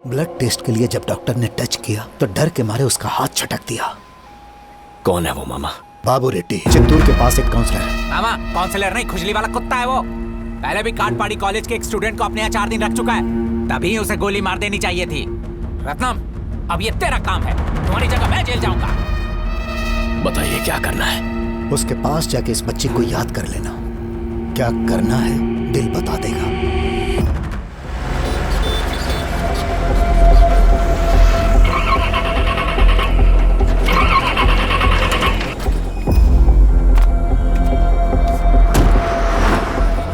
Blood test के लिए जब डॉक्टर ने टच किया तो डर के मारे उसका हाथ छटक दिया। कौन है वो मामा? बाबू रेड्डी, चित्तूर के पास एक काउंसलर है। मामा काउंसलर नहीं, खुजली वाला कुत्ता है वो। पहले भी काटपाड़ी कॉलेज के एक स्टूडेंट को अपने यहाँ 4 दिन रख चुका है, तभी उसे गोली मार देनी चाहिए थी। रत्नम, अब ये तेरा काम है, तुम्हारी जगह मैं जेल जाऊंगा। बताइए क्या करना है? उसके पास जाके इस बच्चे को याद कर लेना। क्या करना है दिल बता देगा।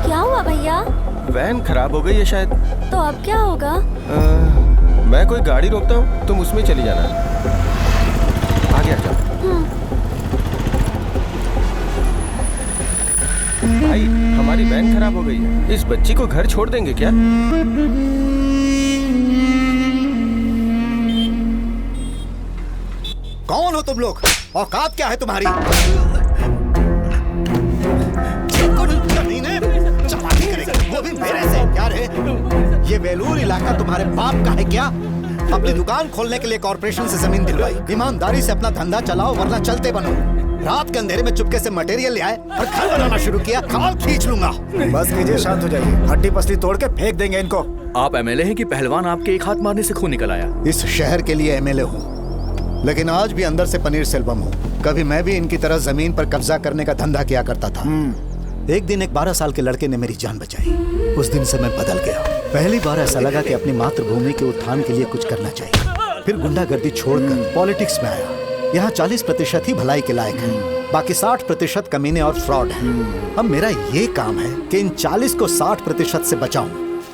क्या हुआ भैया? वैन खराब हो गई है शायद। तो अब क्या होगा? मैं कोई गाड़ी रोकता हूँ, तुम उसमें चली जाना। आगे आ जाओ। भाई, हमारी वैन खराब हो गई है, इस बच्ची को घर छोड़ देंगे क्या? कौन हो तुम लोग? औकात क्या है तुम्हारी? चपाती करेंगे, वो भी मेरे से। क्या रे? ये वेलूर इलाका तुम्हारे बाप का है क्या? अपनी दुकान खोलने के लिए कॉर्पोरेशन से जमीन दिलवाई। ईमानदारी से अपना धंधा चलाओ वरना चलते बनो। रात के अंधेरे में चुपके से मटेरियल ले आए और घर बनाना शुरू किया। खाल खींच लूंगा। बस कीजिए, शांत हो जाइए। हड्डी पसली तोड़ के फेंक देंगे इनको। आप एमएलए हैं कि पहलवान आपके एक हाथ मारने से खून निकल आया? इस शहर के लिए एमएलए हूँ, लेकिन आज भी अंदर से पनीर सेल्वम हूँ। कभी मैं भी इनकी तरह जमीन पर कब्जा करने का धंधा किया करता था। एक दिन एक 12 साल के लड़के ने मेरी जान बचाई। उस दिन से मैं बदल गया। पहली बार ऐसा लगा कि अपनी मातृभूमि के उत्थान के लिए कुछ करना चाहिए। फिर गुंडागर्दी छोड़कर पॉलिटिक्स में आया। यहाँ 40% ही भलाई के लायक हैं, बाकी 60% कमीने और फ्रॉड हैं। अब मेरा ये काम है कि इन 40 को 60% से बचाऊं।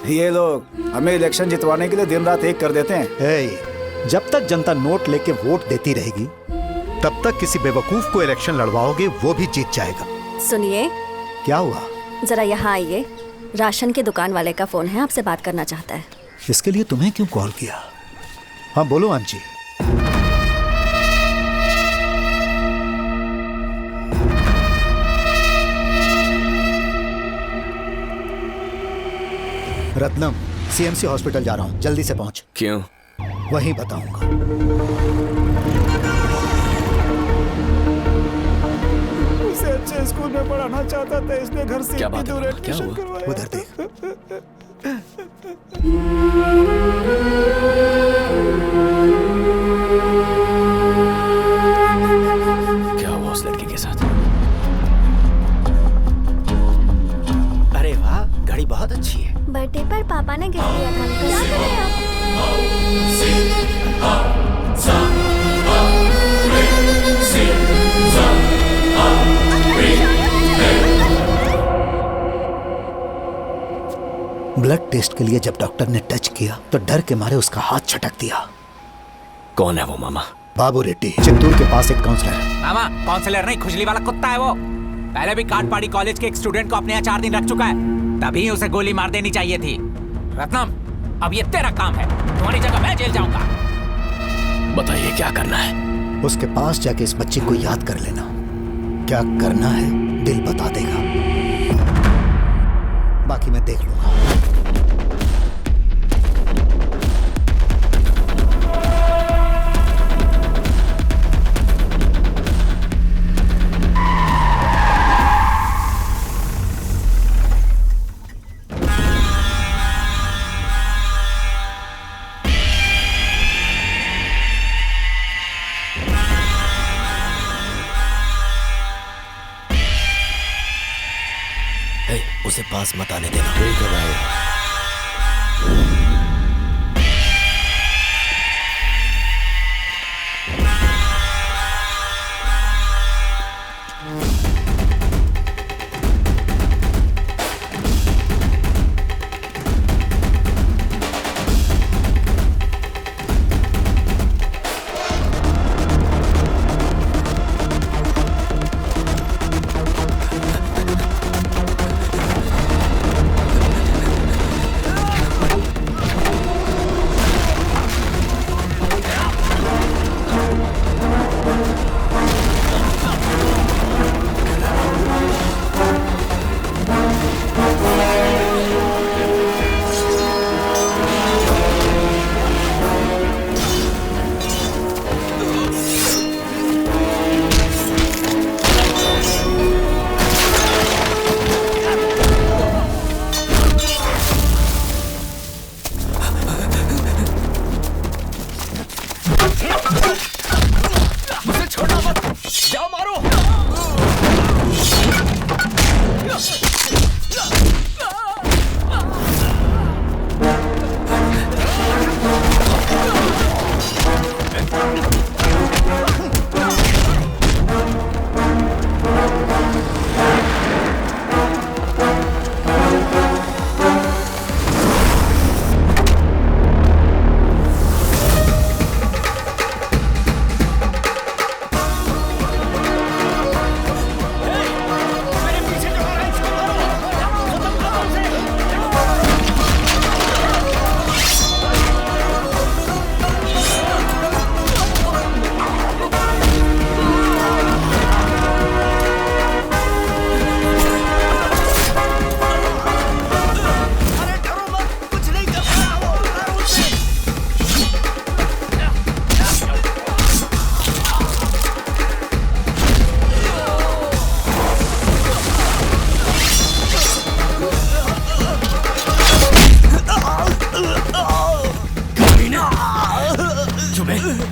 ये लोग हमें इलेक्शन जितवाने के लिए दिन रात एक कर देते हैं। जब तक जनता नोट लेके वोट देती रहेगी तब तक किसी बेवकूफ को इलेक्शन लड़वाओगे, वो भी जीत जाएगा। सुनिए। क्या हुआ? जरा यहाँ आइए। राशन की दुकान वाले का फोन है, आपसे बात करना चाहता है। इसके लिए तुम्हें क्यों कॉल किया? हाँ बोलो आंटी। रत्नम, सीएमसी हॉस्पिटल जा रहा हूँ, जल्दी से पहुँच। क्यों? वहीं बताऊंगा। उसे अच्छे स्कूल में पढ़ाना चाहता था, इसने घर से क्या बात है? दूर क्या एडमिशन हुआ? करवाया। उधर देख। क्या हुआ उस लड़की के साथ? अरे वाह, घड़ी बहुत अच्छी है। बर्थडे पर पापा ने गिफ्ट दिया था। क्या करें आप? ब्लड टेस्ट के लिए जब डॉक्टर ने टच किया तो डर के मारे उसका हाथ छटक दिया। कौन है वो मामा? बाबू रेड्डी, चित्तूर के पास एक काउंसलर है। मामा काउंसलर नहीं, खुजली वाला कुत्ता है वो। पहले भी काटपाड़ी कॉलेज के एक स्टूडेंट को अपने यहाँ 4 दिन रख चुका है, तभी उसे गोली मार देनी चाहिए थी। रत्नम, अब ये तेरा काम है, तुम्हारी जगह मैं जेल जाऊंगा। बताइए क्या करना है? उसके पास जाके इस बच्चे को याद कर लेना। क्या करना है दिल बता देगा, बाकी मैं देख लूंगा। उसे पास मत आने देना। ठीक है भाई।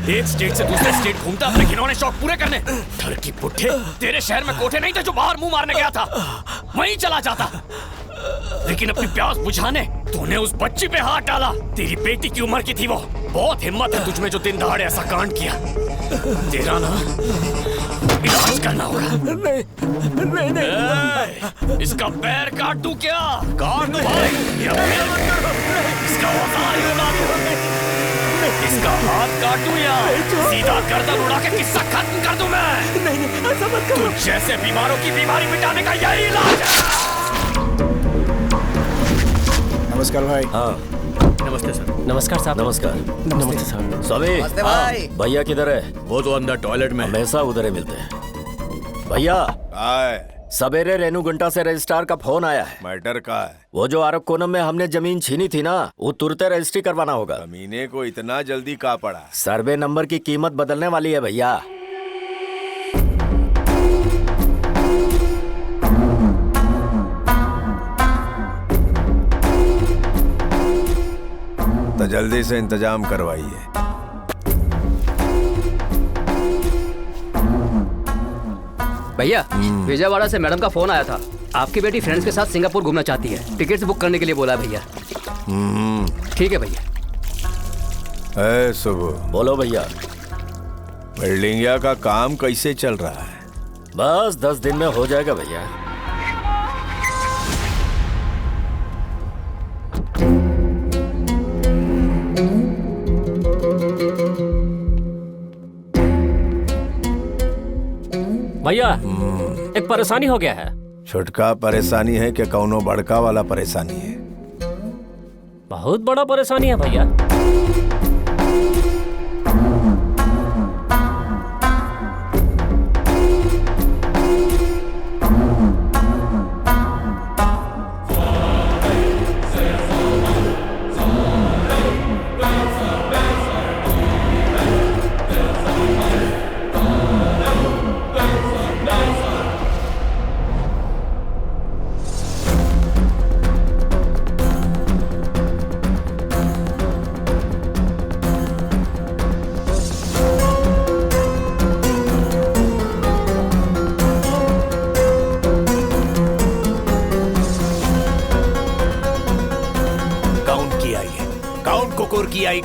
एक स्टेट से दूसरे स्टेट घूमता अपने घिनौने शौक पूरे करने। ठरकी पुट्ठे, तेरे शहर में कोठे नहीं थे जो बाहर मुंह मारने गया था, वहीं चला जाता। लेकिन अपनी प्यास बुझाने तूने उस बच्ची पे हाथ डाला। तेरी बेटी की उम्र की थी वो। बहुत हिम्मत है तुझमें जो दिन दहाड़े ऐसा कांड किया। तेरा ना इलाज करना होगा। नहीं। इसका पैर काट दूं क्या? काट दो भाई। इसका इसका हाथ काट दूं या सीधा गर्दन उड़ा के किस्सा खत्म कर दूं मैं? नहीं, ऐसा मत करो। तुझ जैसे बीमारों की बीमारी मिटाने का यही इलाज है। नमस्कार भाई। हाँ नमस्ते सर। नमस्कार साहब। नमस्कार। नमस्ते सर। सभी भाई। भैया किधर है? वो तो अंदर टॉयलेट में। हमेशा उधर ही मिलते हैं। भैया सवेरे रेनू गुंटा से रजिस्ट्रार का फोन आया है। मैटर का है? वो जो आरब कोनम में हमने जमीन छीनी थी ना, वो तुरंत रजिस्ट्री करवाना होगा। जमीने को इतना जल्दी का पड़ा? सर्वे नंबर की कीमत बदलने वाली है भैया। तो जल्दी से इंतजाम करवाइए। भैया विजयवाड़ा से मैडम का फोन आया था। आपकी बेटी फ्रेंड्स के साथ सिंगापुर घूमना चाहती है। टिकट्स बुक करने के लिए बोला भैया। ठीक है भैया। सुबह बोलो भैया। बिल्डिंगिया का काम कैसे चल रहा है? बस 10 दिन में हो जाएगा भैया। भैया एक परेशानी हो गया है। छुटका परेशानी है कि कौनो बड़का वाला परेशानी है? बहुत बड़ा परेशानी है भैया।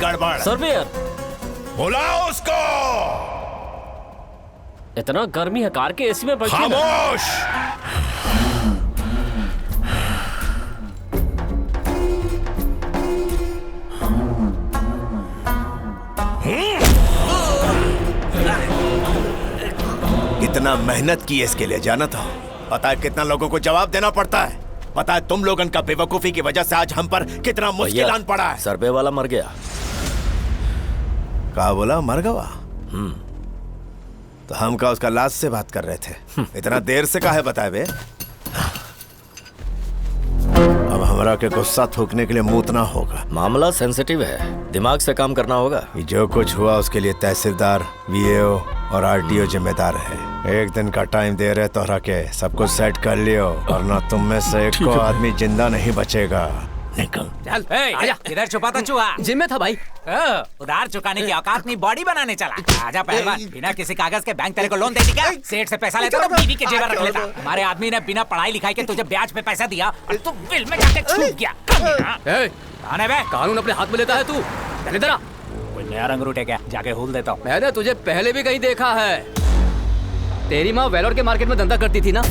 गड़बड़ सर्वेयर बुलाओ उसको। इतना गर्मी है, कार के एसी में बैठे। खामोश। इतना मेहनत की इसके लिए, जाना था? पता है कितना लोगों को जवाब देना पड़ता है? पता है तुम लोगन का बेवकूफी की वजह से आज हम पर कितना मुश्किल आन पड़ा है? सर्वे वाला मर गया। कहा बोला? मर गवा? तो हम का उसका लाश से बात कर रहे थे। इतना देर से काहे बताए बे? अब हमरा के गुस्सा थूकने के लिए मूतना होगा। मामला सेंसिटिव है, दिमाग से काम करना होगा। जो कुछ हुआ उसके लिए तहसीलदार, वीएओ और आरटीओ जिम्मेदार है। एक दिन का टाइम दे रहे तोहरा के, सब कुछ सेट कर लियो, वरना तुम में से एक को आदमी जिंदा नहीं बचेगा। निकल। चल आजा। इधर छुपा था चूहा। जिम में था भाई। उधार चुकाने की औकात नहीं, बॉडी बनाने चला। आजा पहलवान। बिना किसी कागज के बैंक तेरे को लोन देती क्या? सेठ से पैसा लेता तो बीवी के जेवर रख लेता। हमारे आदमी ने बिना पढ़ाई लिखाई के तुझे ब्याज पे पैसा दिया और तू बिल में जाके छूट गया। आने बे। कानून अपने हाथ में लेता है तू। पहले जरा कोई नया रंग रूट है क्या? जाके हुल देता हूँ। मैंने तुझे पहले भी कहीं देखा है। तेरी माँ वेलोर के मार्केट में धंधा करती थी ना?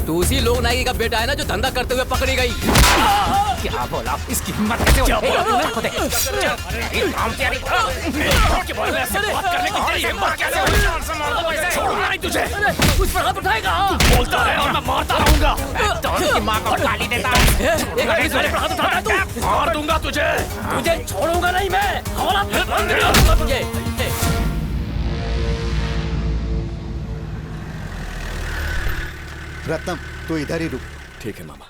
तू उसी लोग नाई का बेटा है ना जो धंधा करते हुए पकड़ी गई। क्या बोला? इसकी हिम्मत कैसे हुई? छोड़ूंगा नहीं तुझे। उस पर हाथ उठाएगा। बोलता है और मैं मारता रहूंगा। की माँ को गाली देता है। हाथ उठाता तू, मार दूंगा तुझे। तुझे छोड़ूंगा नहीं मैं। तुझे रत्नम तू इधर ही रुक। ठीक है मामा।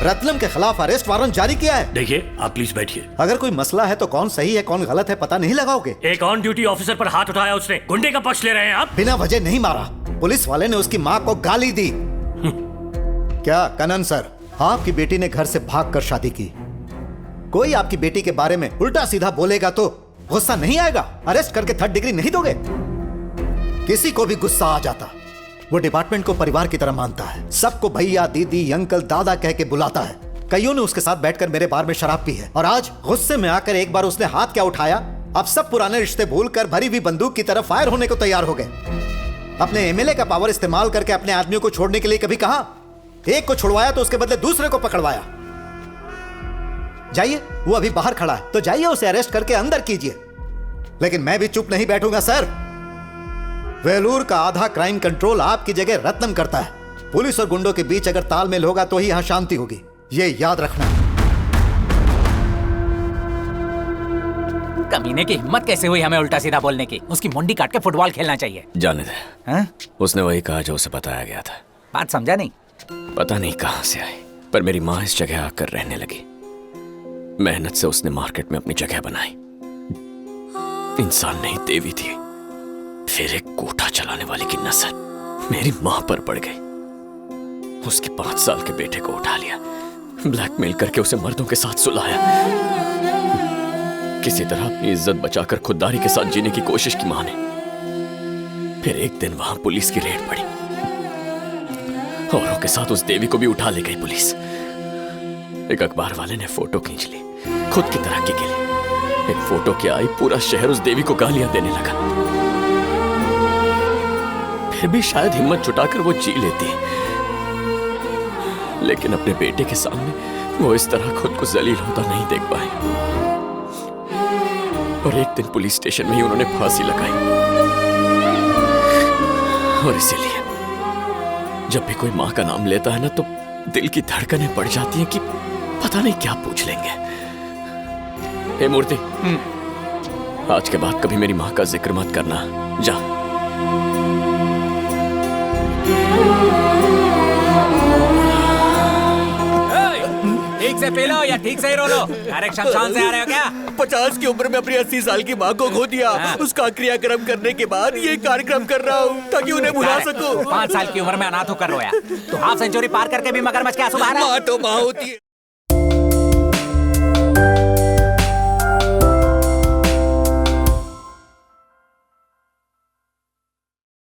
रत्नम के खिलाफ अरेस्ट वारंट जारी किया है। देखिए आप प्लीज बैठिए। अगर कोई मसला है तो कौन सही है कौन गलत है पता नहीं लगाओगे? एक ऑन ड्यूटी ऑफिसर पर हाथ उठाया उसने, गुंडे का पक्ष ले रहे हैं आप? बिना वजह नहीं मारा। पुलिस वाले ने उसकी माँ को गाली दी। क्या कनन सर, आपकी बेटी ने घर से भागकर शादी की, कोई आपकी बेटी के बारे में उल्टा सीधा बोलेगा तो गुस्सा नहीं आएगा? अरेस्ट करके 3rd डिग्री नहीं दोगे? किसी को भी गुस्सा आ जाता। वो डिपार्टमेंट को परिवार की तरह मानता है, सबको भैया, दीदी, अंकल, दादा कह के बुलाता है। कईयों ने उसके साथ बैठकर मेरे बार में शराब पी है, और आज गुस्से में आकर एक बार उसने हाथ क्या उठाया, अब सब पुराने रिश्ते भूलकर भरी हुई बंदूक की तरफ फायर होने को तैयार हो गए। अपने एमएलए का पावर इस्तेमाल करके अपने आदमियों को छोड़ने के लिए कभी कहा? एक को छुड़वाया तो उसके बदले दूसरे को पकड़वाया। जाइए, वो अभी बाहर खड़ा है, तो जाइए उसे अरेस्ट करके अंदर कीजिए। लेकिन मैं भी चुप नहीं बैठूंगा सर। वेलूर का आधा क्राइम कंट्रोल आपकी जगह रत्नम करता है। पुलिस और गुंडों के बीच अगर तालमेल होगा तो ही यहां शांति होगी, ये याद रखना। कमीने की हिम्मत कैसे हुई हमें उल्टा सीधा बोलने की? उसकी मुंडी काट के फुटबॉल खेलना चाहिए। जाने दे। हाँ? उसने वही कहा जो उसे बताया गया था। बात समझा नहीं? पता नहीं कहां से आई, पर मेरी माँ इस जगह आकर रहने लगी। मेहनत से उसने मार्केट में अपनी जगह बनाई। इंसान नहीं देवी थी। फिर एक कोठा चलाने वाले की नजर मेरी माँ पर पड़ गई। उसके 5 साल के बेटे को उठा लिया, ब्लैकमेल करके उसे मर्दों के साथ सुलाया। किसी तरह अपनी इज्जत बचाकर खुददारी के साथ जीने की कोशिश की माँ ने। फिर एक दिन वहां पुलिस की रेड पड़ी, औरों के साथ उस देवी को भी उठा ले गई पुलिस। एक अखबार वाले ने फोटो खींच ली खुद की तरक्की के लिए। एक फोटो की आई पूरा शहर उस देवी को गालियां देने लगा। फिर भी शायद हिम्मत जुटाकर वो जी लेती, लेकिन अपने बेटे के सामने वो इस तरह खुद को जलील होता नहीं देख पाए। और एक दिन पुलिस स्टेशन में ही उन्होंने फांसी लगाई। और इसीलिए जब भी कोई माँ का नाम लेता है ना, तो दिल की धड़कनें बढ़ जाती हैं कि पता नहीं क्या पूछ लेंगे। हे मूर्ति, आज के बाद कभी मेरी माँ का जिक्र मत करना। जा। ठीक से पी लो या ठीक से ही रो लो। अरे शमशान से आ रहे हो क्या? 50 की उम्र में अपनी 80 साल की माँ को खो दिया। उसका क्रियाक्रम करने के बाद ये कार्यक्रम कर रहा हूँ ताकि उन्हें भुला सकूं। 5 साल की उम्र में अनाथ होकर रोया तो हाफ सेंचुरी पार करके भी मगरमच्छ के आंसू बहा रहा है। माँ तो माँ होती है।